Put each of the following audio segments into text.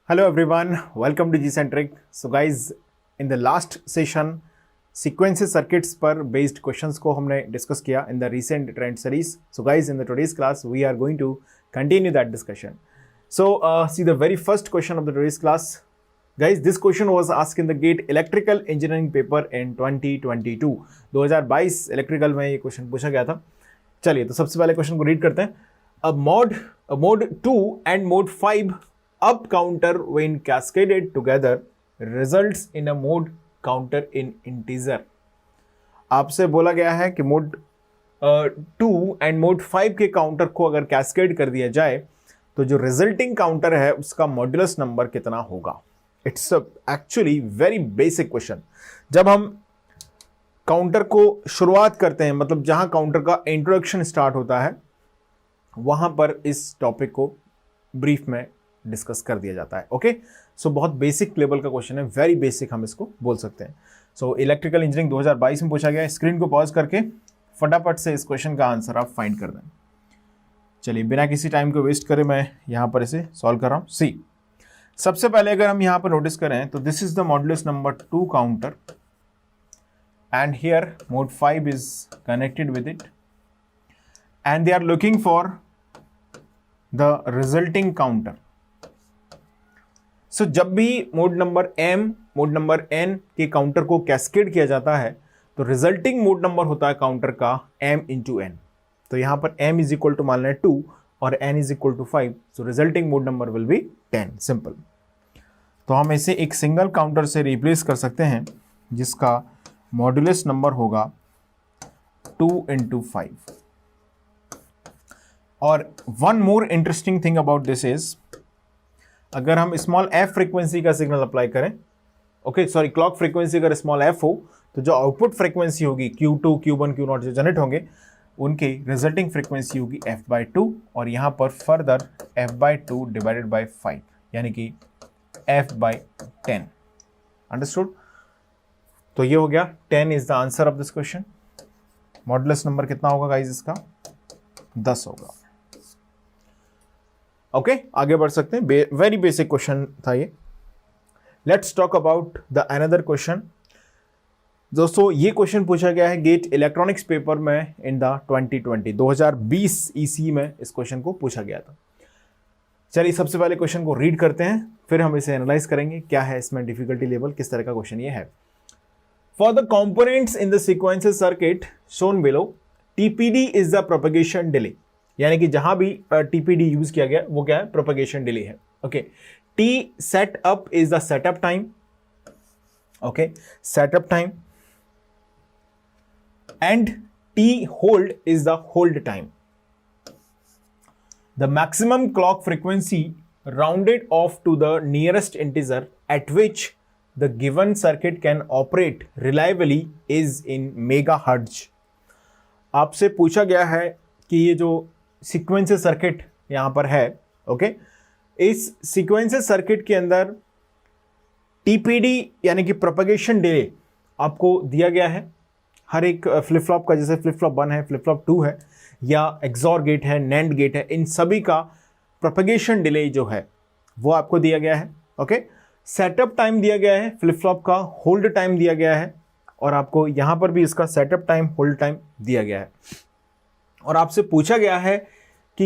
Hello everyone, welcome to Gcentric. So guys, in the last session, sequences circuits पर based questions को हमने discuss किया in the recent trend series. So guys, in the today's class, we are going to continue that discussion. So see the very first question of the today's class. Guys, this question was asked in the GATE electrical engineering paper in 2022. 2022 electrical में ये question पूछा गया था. चलिए तो सबसे पहले question को रीड करते हैं. Mode 2 and mode 5 up counter when cascaded together results in a mode counter in integer. आपसे बोला गया है कि मोड 2 एंड मोड 5 के काउंटर को अगर कैस्केड कर दिया जाए तो जो रिजल्टिंग काउंटर है उसका मॉड्यूलस नंबर कितना होगा. It's actually very basic question. जब हम काउंटर को शुरुआत करते हैं, मतलब जहां काउंटर का इंट्रोडक्शन स्टार्ट होता है, वहां पर इस टॉपिक को ब्रीफ में डिस्कस कर दिया जाता है. ओके, सो बहुत बेसिक लेवल का क्वेश्चन है, वेरी बेसिक हम इसको बोल सकते हैं. सो इलेक्ट्रिकल इंजीनियरिंग 2022 में पूछा गया. स्क्रीन को पॉज करके फटाफट से इस क्वेश्चन का आंसर आप फाइंड कर दें. चलिए बिना किसी टाइम को वेस्ट करे मैं यहां पर इसे सॉल्व कर रहा हूं. सी, सबसे पहले अगर हम यहां पर नोटिस करें तो this is the modulus number 2 counter and here mode 5 is connected with it and they are looking for the resulting counter. So जब भी mode number m, mode number n के काउंटर को कैस्केड किया जाता है तो रिजल्टिंग मोड नंबर होता है काउंटर का m इंटू n. तो यहां पर m इज इक्वल टू मान लें 2 और n is equal to 5. So resulting mode number will be 10. Simple. तो हम इसे एक सिंगल काउंटर से रिप्लेस कर सकते हैं जिसका मॉड्यूलस नंबर होगा 2 इंटू 5. और one more interesting thing about this is, अगर हम स्मॉल f फ्रीक्वेंसी का सिग्नल अप्लाई करें, ओके सॉरी क्लॉक फ्रीक्वेंसी अगर स्मॉल f हो तो जो आउटपुट फ्रीक्वेंसी होगी Q2, Q1, Q0 जो जनरेट होंगे उनकी रिजल्टिंग फ्रीक्वेंसी होगी f/2 और यहां पर फर्दर f/2 डिवाइडेड बाय 5 यानी कि f/10. अंडरस्टूड. तो ये हो गया 10 is the answer of this question. Modulus number कितना होगा गाइस इसका? 10 होगा. ओके, आगे बढ़ सकते हैं. वेरी बेसिक क्वेश्चन था ये. Let's talk about the another question. दोस्तों ये क्वेश्चन पूछा गया है गेट इलेक्ट्रॉनिक्स पेपर में इन द 2020 ईसी में इस क्वेश्चन को पूछा गया था. चलिए सबसे पहले क्वेश्चन को रीड करते हैं, फिर हम इसे एनालाइज करेंगे क्या है इसमें डिफिकल्टी लेवल, किस तरह का क्वेश्चन ये है. For the components in the sequential circuit shown below, TPD is the propagation delay. यानी कि जहां भी TPD यूज किया गया वो क्या है? प्रोपगेशन डिले है. Okay, T setup is the setup time. Okay, setup time and T hold is the hold time. The maximum clock frequency rounded off to the nearest integer at which the given circuit can operate reliably is in megahertz. आपसे पूछा गया है कि ये जो sequencer circuit यहां पर है, ओके, इस सीक्वेंसर सर्किट के अंदर टीपीडी यानी कि प्रोपगेशन डिले आपको दिया गया है हर एक फ्लिप फ्लॉप का. जैसे फ्लिप फ्लॉप 1 है, फ्लिप फ्लॉप 2 है, या एक्सॉर गेट है, नैंड गेट है, इन सभी का प्रोपगेशन डिले जो है वो आपको दिया गया है. ओके, सेटअप टाइम दिया गया है, फ्लिप फ्लॉप का होल्ड टाइम दिया गया है, और आपको यहां पर भी इसका सेटअप टाइम, होल्ड टाइम दिया गया है. और आपसे पूछा गया है कि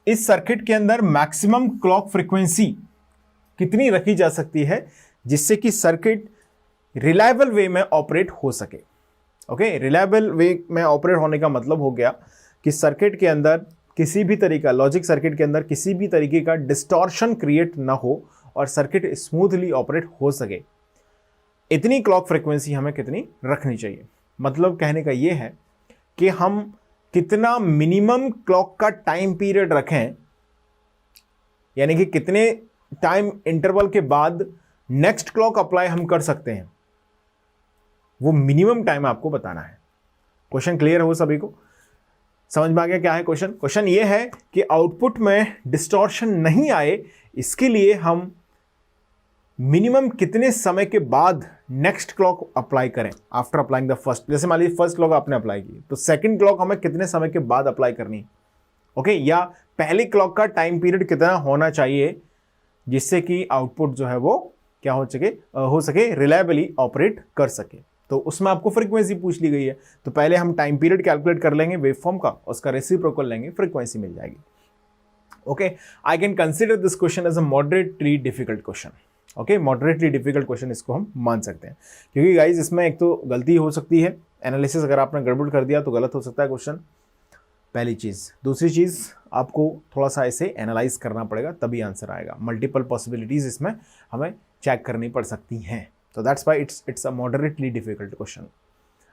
इस सर्किट के अंदर मैक्सिमम क्लॉक फ्रीक्वेंसी कितनी रखी जा सकती है जिससे कि सर्किट रिलायबल वे में ऑपरेट हो सके. ओके, रिलायबल वे में ऑपरेट होने का मतलब हो गया कि सर्किट के अंदर किसी भी तरीका, लॉजिक सर्किट के अंदर किसी भी तरीके का डिस्टॉर्शन क्रिएट ना हो और सर्किट स्मूथली ऑपरेट हो सके. इतनी क्लॉक फ्रीक्वेंसी हमें कितनी रखनी चाहिए? मतलब कहने का यह है कि हम कितना मिनिमम क्लॉक का टाइम पीरियड रखें, यानी कि कितने टाइम इंटरवल के बाद नेक्स्ट क्लॉक अप्लाई हम कर सकते हैं, वो मिनिमम टाइम आपको बताना है. क्वेश्चन क्लियर हो सभी को? समझ में आ गया क्या है क्वेश्चन? क्वेश्चन ये है कि आउटपुट में डिस्टॉर्शन नहीं आए, इसके लिए हम मिनिमम कितने समय के बाद नेक्स्ट क्लॉक अप्लाई करें आफ्टर अप्लाइंग द फर्स्ट. जैसे मान लीजिए फर्स्ट क्लॉक आपने अप्लाई की तो सेकंड क्लॉक हमें कितने समय के बाद अप्लाई करनी है. ओके, या पहली क्लॉक का टाइम पीरियड कितना होना चाहिए जिससे कि आउटपुट जो है वो क्या हो सके रिलायबली ऑपरेट कर सके। तो उसमें आपको फ्रीक्वेंसी पूछ ली गई है, तो पहले हम टाइम पीरियड कैलकुलेट कर लेंगे वेवफॉर्म का, उसका रेसिप्रोकल लेंगे, फ्रीक्वेंसी मिल जाएगी। Okay, I can consider this question as a moderately difficult question. Okay, moderately difficult question इसको हम मान सकते हैं, क्योंकि गाइज इसमें एक तो गलती हो सकती है, एनालिसिस अगर आपने गड़बड़ कर दिया तो गलत हो सकता है क्वेश्चन, पहली चीज़। दूसरी चीज़, आपको थोड़ा सा ऐसे एनालाइज करना पड़ेगा तभी आंसर आएगा, मल्टीपल पॉसिबिलिटीज़ इसमें हमें चेक करनी पड़ सकती हैं, तो that's why it's a moderately difficult question.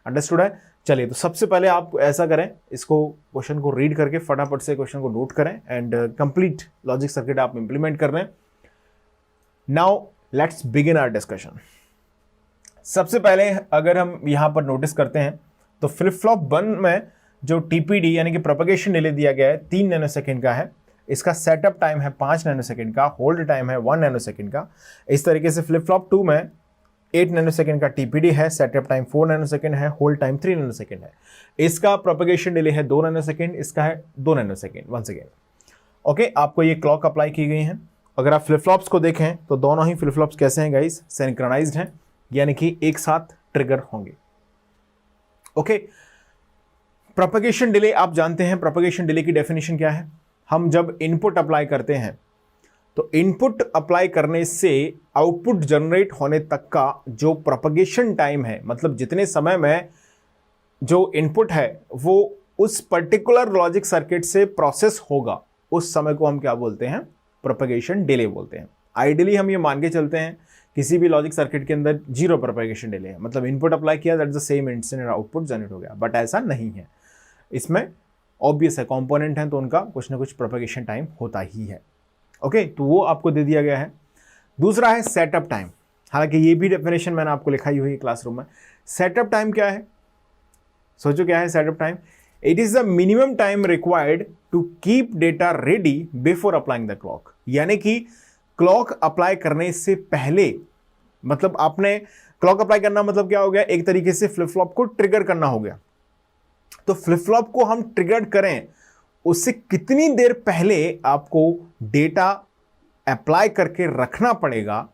Understood है? चलिए, तो सबसे पहले आप ऐसा करें, इसको क्वेश्चन को रीड करके फटाफट से क्वेश्चन को नोट करें एंड कंप्लीट लॉजिक सर्किट आप इंप्लीमेंट कर रहे हैं। Now let's begin our discussion. सबसे पहले अगर हम यहां पर नोटिस करते हैं तो फ्लिप फ्लॉप 1 में जो टीपीडी यानी कि प्रोपगेशन डिले दिया गया है 3 नैनोसेकंड का है, इसका सेटअप टाइम है 5 नैनोसेकंड का, होल्ड टाइम है 1 नैनोसेकंड का। इस तरीके से फ्लिप फ्लॉप 2 में 8 नैनोसेकंड का टीपीडी है, सेटअप टाइम 4 नैनोसेकंड है, होल्ड टाइम 3 नैनोसेकंड है। इसका प्रोपगेशन डिले है 2 नैनोसेकंड, इसका है 2 नैनोसेकंड। वंस अगेन ओके, आपको ये क्लॉक अप्लाई की गई है। अगर आप फ्लिप फ्लॉप्स को देखें तो दोनों ही फ्लिप फ्लॉप्स कैसे हैं गाइस, सिंक्रोनाइज्ड हैं, यानी कि एक साथ ट्रिगर होंगे। ओके, प्रोपगेशन डिले आप जानते हैं, प्रोपगेशन डिले की डेफिनेशन क्या है? हम जब इनपुट अप्लाई करते हैं तो इनपुट अप्लाई करने से आउटपुट जनरेट होने तक का जो प्रोपगेशन टाइम है, मतलब जितने समय में जो इनपुट है वो उस पर्टिकुलर लॉजिक सर्किट से प्रोसेस होगा, उस समय को हम क्या बोलते हैं? प्रोपगेशन डिले बोलते हैं। आइडियली हम ये मान के चलते हैं किसी भी लॉजिक सर्किट के अंदर 0 प्रोपगेशन डिले है, मतलब इनपुट अप्लाई किया that the same instant output generate हो गया, बट ऐसा नहीं है। इसमें ऑब्वियस है, कंपोनेंट है तो उनका कुछ ना कुछ प्रोपगेशन टाइम होता ही है। ओके, तो वो आपको दे दिया गया है। दूसरा है सेटअप टाइम, हालांकि ये भी डेफिनेशन मैंने आपको लिखाई हुई है क्लासरूम में। सेटअप टाइम क्या है? सोचो क्या है setup time? It is the minimum time required to keep data ready before applying the clock, यानी कि क्लॉक अप्लाई करने से पहले, मतलब आपने क्लॉक अप्लाई करना मतलब क्या हो गया? एक तरीके से फ्लिप फ्लॉप को ट्रिगर करना हो गया। तो फ्लिप फ्लॉप को हम ट्रिगर करें उससे कितनी देर पहले आपको डेटा अप्लाई करके रखना पड़ेगा,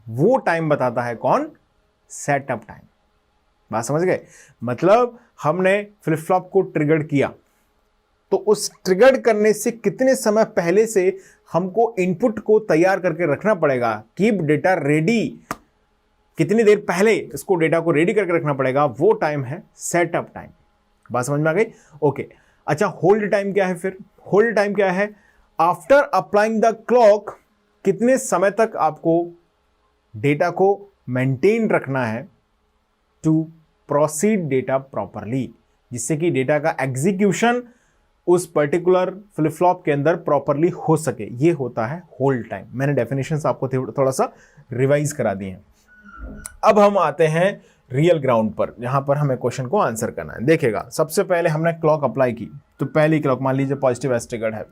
वो टाइम बताता है कौन? Setup time. बात समझ गए? मतलब हमने फ्लिप फ्लॉप को ट्रिगर किया तो उस ट्रिगर करने से कितने समय पहले से हमको इनपुट को तैयार करके रखना पड़ेगा, कीप डेटा रेडी, कितनी देर पहले इसको डेटा को रेडी करके रखना पड़ेगा, वो टाइम है सेटअप टाइम। बात समझ में आ गई? ओके, अच्छा, होल्ड टाइम क्या है फिर? होल्ड टाइम क्या है? आफ्टर अप्लाइंग द क्लॉक कितने समय तक आपको डेटा को मेंटेन रखना है टू प्रोसीड डेटा प्रॉपरली, जिससे कि डेटा का एग्जीक्यूशन उस पर्टिकुलर फ्लिप फ्लॉप के अंदर प्रॉपरली हो सके, ये होता है होल्ड टाइम। मैंने डेफिनेशंस आपको थोड़ा सा रिवाइज करा दी हैं। अब हम आते हैं रियल ग्राउंड पर, जहां पर हमें क्वेश्चन को आंसर करना है। देखिएगा, सबसे पहले हमने क्लॉक अप्लाई की, तो पहली क्लॉक मान लीजिए पॉजिटिव एज ट्रिगर्ड है,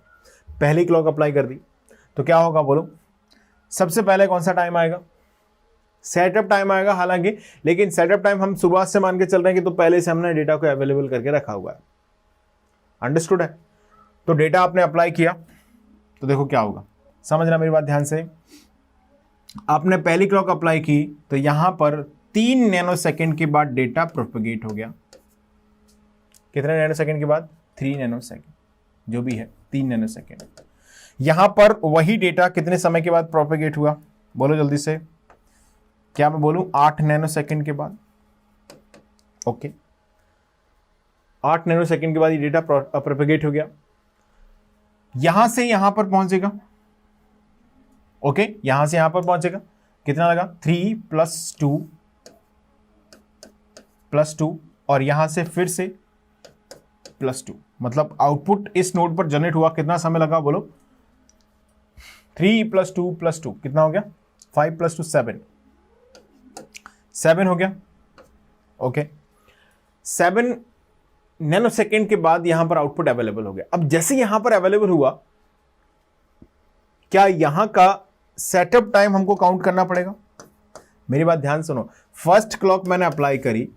पहली क्लॉक अप्लाई कर दी तो क्या होगा बोलो? सबसे पहले कौन सा टाइम आएगा? सेटअप टाइम आएगा। हालांकि लेकिन सेटअप टाइम हम सुबह से मान के चल रहे हैं कि तो पहले से हमने डेटा को अवेलेबल करके रखा हुआ है। अंडरस्टूड है? तो डेटा आपने अप्लाई किया तो देखो क्या होगा, समझना मेरी बात ध्यान से। आपने पहली क्लॉक अप्लाई की तो यहां पर 3 नैनोसेकंड के बाद डेटा प्रोपगेट हो गया। कितने नैनोसेकंड के बाद? 3 नैनोसेकंड, जो भी है 3 नैनोसेकंड। यहां पर वही डेटा कितने समय के बाद प्रोपगेट हुआ? बोलो जल्दी से। क्या मैं बोलूं? 8 नैनोसेकंड के बाद। ओके, 8 नैनोसेकंड के बाद ये डेटा प्रोपगेट हो गया, यहां से यहां पर पहुंचेगा। ओके, यहां से यहां पर पहुंचेगा, कितना लगा? 3 + 2 और यहां से फिर से +2, मतलब आउटपुट इस नोड पर जनरेट हुआ। कितना समय लगा बोलो? 3 + 2 + 2 कितना हो गया? 5 + 2 7 हो गया। ओके, 7 नैनोसेकंड के बाद यहां पर आउटपुट अवेलेबल हो गया। अब जैसे यहां पर अवेलेबल हुआ, क्या यहां का सेटअप टाइम हमको काउंट करना पड़ेगा? मेरी बात ध्यान सुनो। फर्स्ट क्लॉक मैंने अप्लाई करी,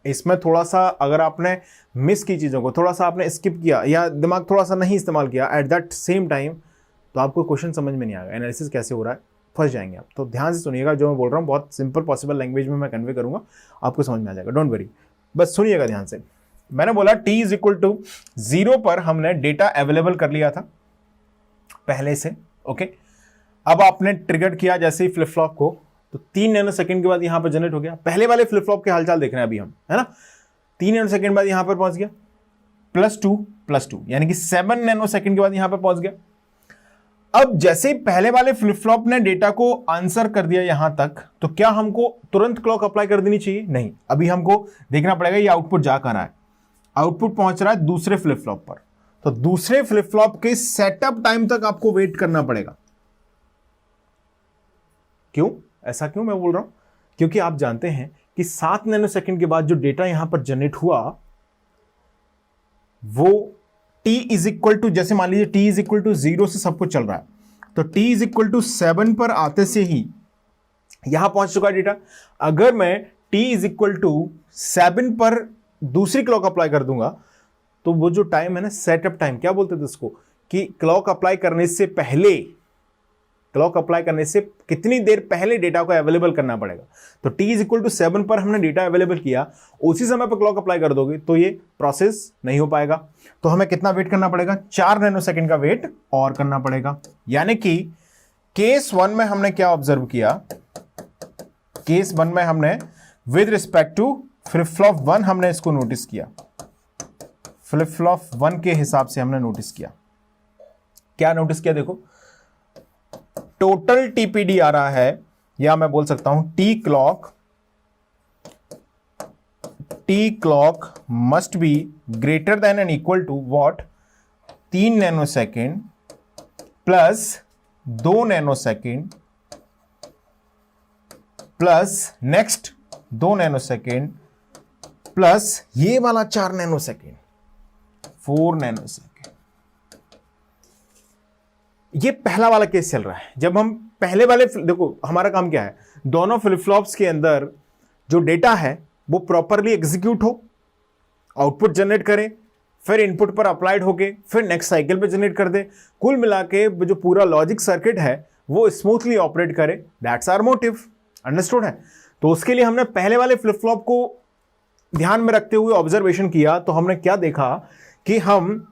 इसमें थोड़ा सा अगर आपने मिस की चीजों को, थोड़ा सा आपने स्किप किया या दिमाग थोड़ा सा नहीं इस्तेमाल किया एट दैट सेम टाइम, तो आपको क्वेश्चन समझ में नहीं आएगा, एनालिसिस कैसे हो रहा है, फंस जाएंगे आप। तो ध्यान से सुनिएगा, जो मैं बोल रहा हूँ बहुत सिंपल पॉसिबल लैंग्वेज में मैं कन्वे करूँगा, आपको समझ में आ जाएगा, डोंट वरी, बस सुनिएगा ध्यान से। मैंने बोला t इज इक्वल टू 0 पर हमने डेटा अवेलेबल कर लिया था पहले से, ओके। अब आपने ट्रिगर किया जैसे ही फ्लिप फ्लॉप को, तो 3 नैनो सेकंड के बाद यहां पर जनरेट हो गया। पहले वाले फ्लिप फ्लॉप के हालचाल देख रहे हैं अभी हम, है ना। 3 नैनो सेकंड बाद यहां पर पहुंच गया, +2 यानी कि 7 नैनो सेकंड के बाद यहां पर पहुंच गया। अब जैसे ही पहले वाले फ्लिप फ्लॉप ने डेटा को आंसर कर दिया यहां तक, तो क्या हमको तुरंत क्लॉक अप्लाई कर देनी चाहिए? नहीं, अभी हमको देखना पड़ेगा ये आउटपुट जा कर रहा है। आउटपुट पहुंच रहा है दूसरे फ्लिप फ्लॉप पर, तो दूसरे फ्लिप फ्लॉप के सेटअप टाइम तक आपको वेट करना पड़ेगा। क्यों? ऐसा क्यों मैं बोल रहा हूं? क्योंकि आप जानते हैं कि 7 नैनो सेकंड के बाद जो डेटा यहां पर जनरेट हुआ, वो t इज इक्वल टू, जैसे मान लीजिए t इज इक्वल टू 0 से सब कुछ चल रहा है, तो t इज इक्वल टू 7 पर आते से ही यहां पहुंच चुका है डेटा। अगर मैं t इज इक्वल टू 7 पर दूसरी क्लॉक अप्लाई कर दूंगा, तो वो जो टाइम है ना, सेटअप टाइम क्या बोलते थे उसको, कि क्लॉक अप्लाई करने से पहले, क्लॉक अप्लाई करने से कितनी देर पहले डेटा को अवेलेबल करना पड़ेगा। तो t इज इक्वल टू 7 पर हमने डेटा अवेलेबल किया, उसी समय पर क्लॉक अप्लाई कर दोगे तो ये प्रोसेस नहीं हो पाएगा। तो हमें कितना वेट करना पड़ेगा? 4 नैनो सेकंड का वेट और करना पड़ेगा। यानी कि केस 1 में हमने क्या ऑब्जर्व किया, केस 1 में हमने with respect to flip flop 1 हमने इसको नोटिस किया, फ्लिप फ्लॉप 1 के हिसाब से हमने नोटिस किया। क्या नोटिस किया? देखो, टोटल टीपीडी आ रहा है, या मैं बोल सकता हूं T clock must be greater than and equal to what, 3 nano second plus 2 nano second plus next 2 nano second plus ये वाला 4 नैनो सेकेंड, 4 नैनो सेकेंड। ये पहला वाला केस चल रहा है। जब हम पहले वाले, देखो हमारा काम क्या है, दोनों फ्लिप फ्लॉप्स के अंदर जो डेटा है वो प्रॉपरली एग्जीक्यूट हो, आउटपुट जनरेट करे, फिर इनपुट पर अप्लाइड होके फिर नेक्स्ट साइकिल पे जनरेट कर दे। कुल मिला के जो पूरा लॉजिक सर्किट है वो स्मूथली ऑपरेट करे। दैट्स आवर मोटिव, अंडरस्टूड है। तो उसके लिए हमने पहले वाले फ्लिप फ्लॉप को ध्यान में रखते हुए ऑब्जर्वेशन किया, तो हमने क्या देखा कि हम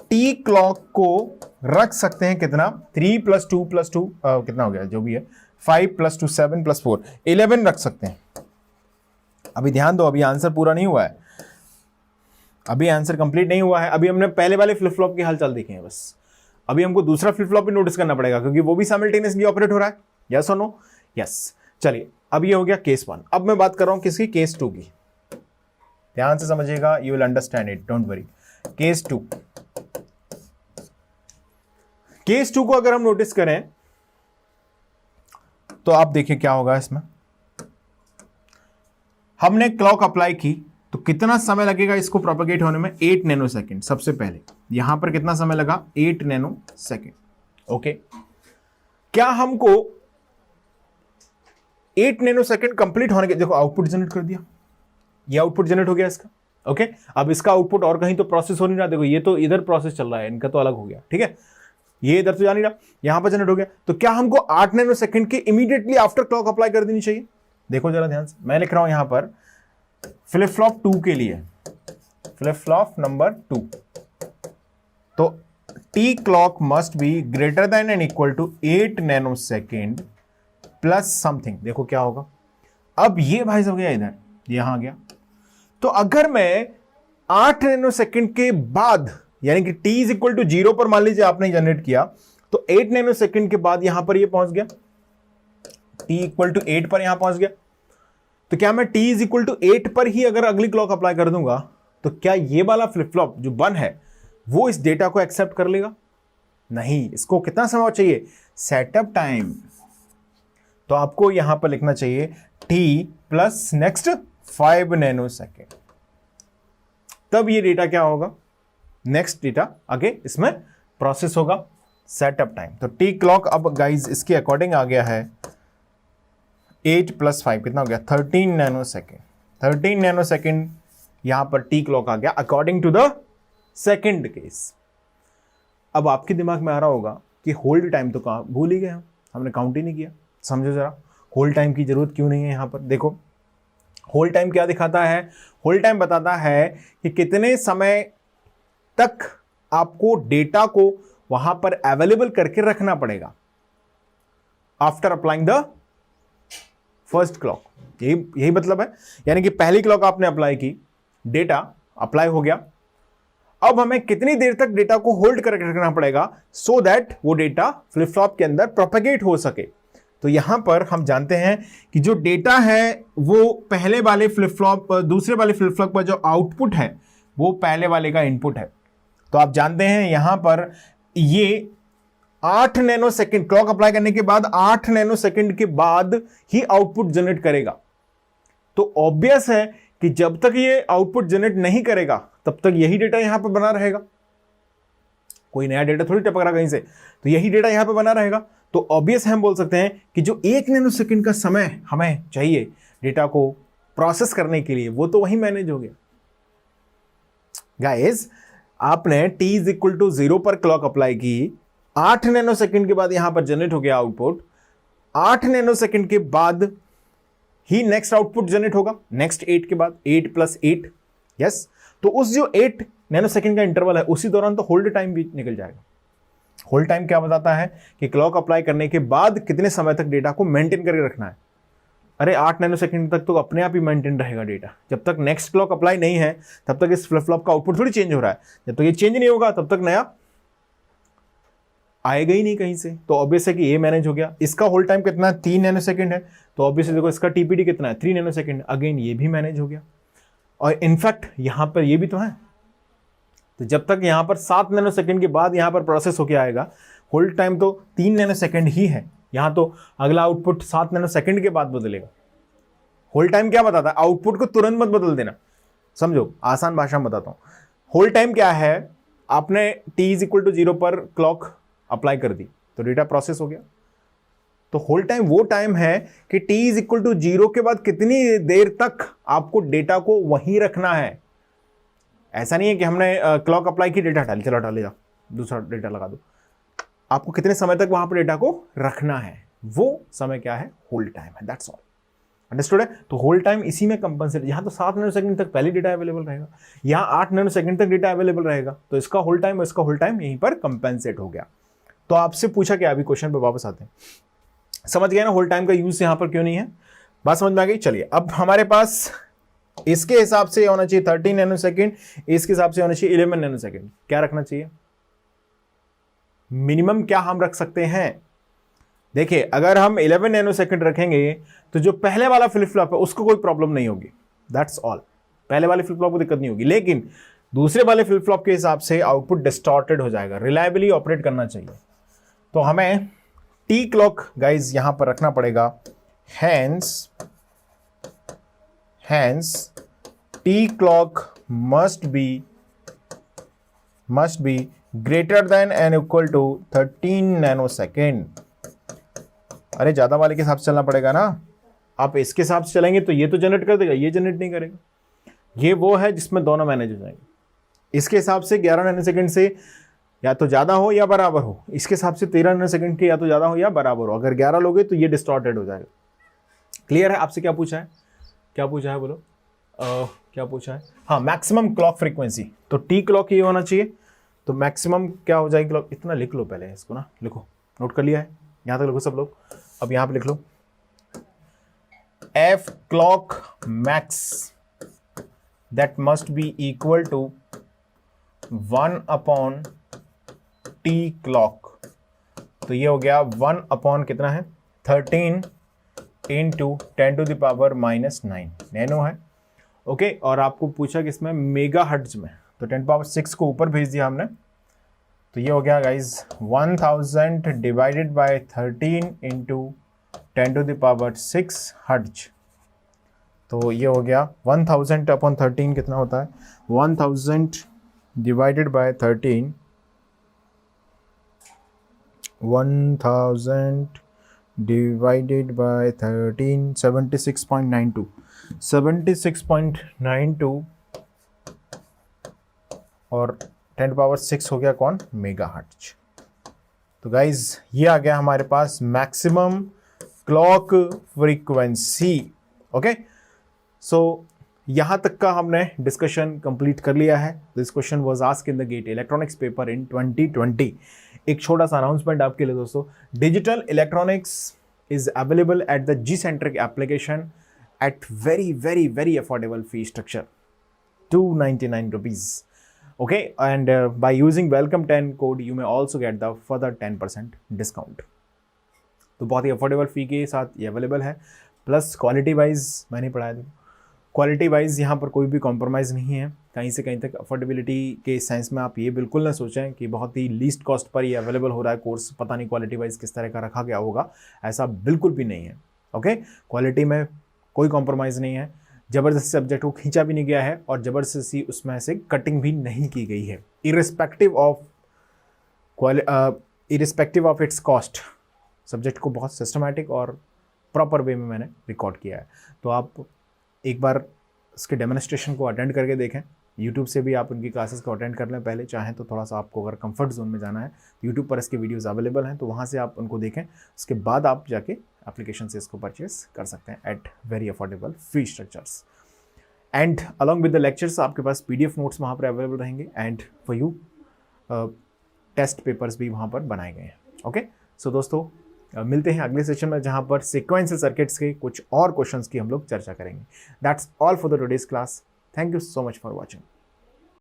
टी क्लॉक को रख सकते हैं कितना, 3 + 2 + 2 कितना हो गया जो भी है, 5 + 2 7 + 4 11 रख सकते हैं। अभी ध्यान दो, अभी आंसर पूरा नहीं हुआ है, अभी आंसर कंप्लीट नहीं हुआ है। अभी हमने पहले वाले फ्लिप फ्लॉप के हालचाल देखे हैं बस। अभी हमको दूसरा फ्लिप फ्लॉप भी नोटिस करना पड़ेगा, क्योंकि वो भी साइमल्टेनियसली ऑपरेट हो रहा है। यस और नो? यस। चलिए, अब ये हो गया केस 1। अब मैं बात कर रहा हूं किसकी, केस 2 की। ध्यान से समझिएगा, you will understand it, don't worry. Case 2, case 2 को अगर हम नोटिस करें तो आप देखिए क्या होगा इसमें। हमने क्लॉक अप्लाई की, तो कितना समय लगेगा इसको प्रोपेगेट होने में? 8 नैनो सेकंड। सबसे पहले यहां पर कितना समय लगा? 8 नैनो सेकंड। ओके, क्या हमको 8 नैनो सेकंड कंप्लीट होने के, देखो आउटपुट जनरेट कर दिया, ये आउटपुट जनरेट हो गया इसका। ओके, अब इसका आउटपुट और कहीं तो प्रोसेस हो नहीं रहा। देखो ये तो इधर प्रोसेस चल रहा है, इनका तो अलग हो गया, ठीक है, ये इधर तो जा नहीं रहा, यहां पर जनरेट हो गया। तो क्या हमको 8 नैनो सेकंड के इमीडिएटली आफ्टर क्लॉक अप्लाई कर देनी चाहिए? देखो जरा ध्यान से, मैं लिख रहा हूं यहां पर फ्लिप फ्लॉप 2 के लिए, फ्लिप फ्लॉप नंबर 2, तो T clock must be greater than and equal to 8 nano second plus something. देखो क्या होगा, अब ये भाई हो गया इधर, यहां आ गया। तो अगर मैं 8 नैनो सेकेंड के बाद, यानी कि t इज इक्वल टू 0 पर मान लीजिए आपने जनरेट किया, तो 8 नैनो सेकेंड के बाद यहां पर ये पहुंच गया, t इक्वल टू 8 पर यहां पहुंच गया। तो क्या मैं t इज इक्वल टू 8 पर ही अगर अगली क्लॉक अप्लाई कर दूंगा, तो क्या ये वाला फ्लिप फ्लॉप जो 1 है वो इस डेटा को एक्सेप्ट कर लेगा? नहीं, इसको कितना समय चाहिए? Setup time. तो आपको यहां पर लिखना चाहिए t plus next 5 nano second, तब ये डेटा क्या होगा, नेक्स्ट डेटा आगे इसमें प्रोसेस होगा, सेटअप टाइम। तो टी क्लॉक अब गाइज इसके अकॉर्डिंग आ गया है 8 + 5 कितना हो गया, 13 नैनो सेकेंड। 13 नैनो सेकेंड यहां पर टी क्लॉक आ गया according to the second case. अब आपके दिमाग में आ रहा होगा कि होल्ड टाइम तो कहाँ भूल ही गए हमने काउंट ही नहीं किया। समझो जरा, होल्ड टाइम की जरूरत क्यों नहीं है यहाँ पर। देखो होल्ड टाइम क्या दिखाता है, होल्ड टाइम बताता है कि कितने समय तक आपको डेटा को वहां पर अवेलेबल करके रखना पड़ेगा after applying the first clock. यही मतलब है, यानी कि पहली क्लॉक आपने अप्लाई की, डेटा अप्लाई हो गया, अब हमें कितनी देर तक डेटा को होल्ड करके रखना पड़ेगा सो दैट वो डेटा फ्लिप फ्लॉप के अंदर प्रोपेगेट हो सके। तो यहां पर हम जानते हैं कि जो डेटा है वो पहले वाले फ्लिप फ्लॉप, दूसरे वाले फ्लिप फ्लॉप का जो आउटपुट है वो पहले वाले का इनपुट है। तो आप जानते हैं यहां पर ये 8 नैनो सेकंड, क्लॉक अप्लाई करने के बाद 8 नैनो सेकंड के बाद ही आउटपुट जनरेट करेगा। तो ऑब्वियस है कि जब तक ये आउटपुट जनरेट नहीं करेगा तब तक यही डेटा यहां पर बना रहेगा, कोई नया डेटा थोड़ी टपक रहा कहीं से, तो यही डेटा यहां पर बना रहेगा। तो ऑब्वियस हम बोल सकते हैं कि जो 1 नैनो सेकंड का समय हमें चाहिए डेटा को प्रोसेस करने के लिए, वो तो वही मैनेज हो गया। गाइस आपने t इज इक्वल टू 0 पर क्लॉक अप्लाई की, 8 नैनो सेकंड के बाद यहां पर जनरेट हो गया आउटपुट, 8 नैनो सेकंड के बाद ही नेक्स्ट आउटपुट जनरेट होगा, नेक्स्ट 8 के बाद 8 + 8, यस। तो उस जो 8 नैनो सेकंड का इंटरवल है उसी दौरान तो होल्ड टाइम भी निकल जाएगा। होल्ड टाइम क्या बताता है कि क्लॉक अप्लाई करने के बाद कितने समय तक डेटा को मेंटेन करके रखना है। अरे 8 नैनो सेकंड तक तो अपने आप ही मेंटेन रहेगा डेटा, जब तक नेक्स्ट क्लॉक अप्लाई नहीं है तब तक इस फ्लिप फ्लॉप का आउटपुट थोड़ी चेंज हो रहा है। जब तक ये चेंज नहीं होगा तब तक नया आएगा ही नहीं कहीं से। तो ऑब्वियस है कि ये मैनेज हो गया। इसका होल्ड टाइम कितना है, 3 नैनो सेकंड है, तो ऑब्वियसली देखो इसका टीपीडी कितना है, 3 नैनो सेकंड, अगेन ये भी मैनेज हो गया। और इनफैक्ट यहां पर ये भी तो है, तो जब तक यहां पर 7 नैनो सेकंड के बाद यहां पर प्रोसेस होकर आएगा, होल्ड टाइम तो 3 नैनो सेकंड ही है। यहां तो अगला आउटपुट 7 नैनो सेकंड के बाद बदलेगा। होल्ड टाइम क्या बताता है, आउटपुट को तुरंत मत बदल देना, समझो आसान भाषा में बताता हूं। होल्ड टाइम क्या है, आपने t इज इक्वल टू 0 पर क्लॉक अप्लाई कर दी तो डेटा प्रोसेस हो गया। तो होल्ड टाइम वो टाइम है कि t इज इक्वल टू 0 के बाद कितनी देर तक आपको डेटा को वहीं रखना है। ऐसा नहीं है कि हमने क्लॉक अप्लाई की, डेटा हटा ली, चलो हटा ले जाओ, दूसरा डेटा लगा दो। आपको कितने समय तक वहां पर डेटा को रखना है, वो समय क्या है, होल्ड टाइम है, दैट्स ऑल। अंडरस्टूड है। तो होल्ड टाइम इसी में कंपनसेट, यहां तो 7 नैनो सेकंड तक पहले डेटा अवेलेबल रहेगा, यहां 8 नैनो सेकंड तक डेटा अवेलेबल रहेगा, तो इसका होल्ड टाइम और इसका होल्ड टाइम यहीं पर कंपनसेट हो गया। तो आपसे पूछा क्या, अभी क्वेश्चन पे वापस आते हैं। समझ गए ना होल्ड टाइम का यूज यहां पर क्यों नहीं है, बात समझ में आ गई। चलिए अब हमारे पास इसके हिसाब से होना चाहिए 13 नैनो सेकंड, इसके हिसाब से होना चाहिए 11 नैनो सेकंड। क्या रखना चाहिए, मिनिमम क्या हम रख सकते हैं। देखिए अगर हम 11 नैनो सेकंड रखेंगे तो जो पहले वाला फ्लिप फ्लॉप है उसको कोई प्रॉब्लम नहीं होगी, दैट्स ऑल। पहले वाले फ्लिप फ्लॉप को दिक्कत नहीं होगी, लेकिन दूसरे वाले फ्लिप फ्लॉप के हिसाब से आउटपुट डिस्टॉर्टेड हो जाएगा, रिलायबली ऑपरेट करना चाहिए। तो हमें टी क्लॉक गाइज यहां पर रखना पड़ेगा, hence T clock must be greater than and equal to 13 nano second. अरे ज्यादा वाले के हिसाब से चलना पड़ेगा ना, आप इसके हिसाब से चलेंगे तो ये तो जनरेट कर देगा, ये जनरेट नहीं करेगा। ये वो है जिसमें दोनों मैनेज हो जाएंगे। इसके हिसाब से 11 नैनो सेकंड से या तो ज़्यादा हो या बराबर हो, इसके हिसाब से 13 नैनो सेकंड के या तो ज़्यादा हो या बराबर हो। अगर 11 लोगे तो ये डिस्टॉर्टेड हो जाएगा। क्लियर है। आपसे क्या पूछा है, क्या पूछा है बोलो, क्या पूछा है, हाँ मैक्सिमम क्लॉक फ्रीक्वेंसी। तो टी क्लॉक ये होना चाहिए, तो मैक्सिमम क्या हो जाएगी क्लॉक, इतना लिख लो पहले इसको ना, लिखो, नोट कर लिया है, यहाँ तक लिखो सब लोग। अब यहाँ पे लिख लो F clock max that must be equal to 1 T clock. तो ये हो गया 1 कितना है 13 इंटू 10⁻⁻9 नैनो है। ओके और आपको पूछा कि इसमें मेगा हर्ट्ज में, तो 10⁻6 को ऊपर भेज दिया हमने, तो ये हो गया guys 1000 divided by 13 into 10⁻6 hertz. तो ये हो गया 1000/13 कितना होता है, 1000 डिवाइडेड बाय 13, 1000 डिवाइडेड बाय 13 76.92 और 10⁻6 हो गया कौन, मेगा हर्ट्ज। तो गाइज ये आ गया हमारे पास maximum clock frequency. Okay, so यहां तक का हमने डिस्कशन कंप्लीट कर लिया है। This question was asked in the GATE electronics paper in 2020। एक छोटा सा अनाउंसमेंट आपके लिए दोस्तों, digital electronics is available at the G centric application at very affordable fee structure, 299 rupees. Okay, and by using welcome 10 code you may also get the further 10% discount. तो बहुत ही affordable फी के साथ ये अवेलेबल है, plus quality wise मैंने पढ़ाया था, quality wise यहाँ पर कोई भी कॉम्प्रोमाइज़ नहीं है कहीं से कहीं तक। अफोर्डेबिलिटी के सेंस में आप ये बिल्कुल ना सोचें कि बहुत ही लीस्ट कॉस्ट पर ये अवेलेबल हो रहा है कोर्स, पता नहीं क्वालिटी वाइज किस तरह का रखा गया होगा, ऐसा बिल्कुल भी नहीं है। ओके, क्वालिटी में कोई कॉम्प्रोमाइज़ नहीं है, ज़बरदस्ती सब्जेक्ट को खींचा भी नहीं गया है और ज़बरदस्ती उसमें से कटिंग भी नहीं की गई है। Irrespective of its cost, subject को बहुत सिस्टमैटिक और प्रॉपर वे में मैंने रिकॉर्ड किया है। तो आप एक बार इसके डेमोन्स्ट्रेशन को अटेंड करके देखें, यूट्यूब से भी आप उनकी क्लासेस को अटेंड कर लें पहले, चाहें तो थोड़ा सा आपको अगर कंफर्ट जोन में जाना है यूट्यूब पर इसके वीडियोस अवेलेबल हैं तो वहाँ से आप उनको देखें, उसके बाद आप जाके एप्लीकेशन से इसको परचेस कर सकते हैं at very affordable fee structures. And along with the lectures आपके पास PDF नोट्स वहाँ पर अवेलेबल रहेंगे and for you test papers भी वहाँ पर बनाए गए हैं। ओके, सो दोस्तों मिलते हैं अगले सेशन में जहाँ पर सीक्वेंशियल सर्किट्स के कुछ और क्वेश्चंस की हम लोग चर्चा करेंगे। That's all for the today's class. Thank you so much for watching.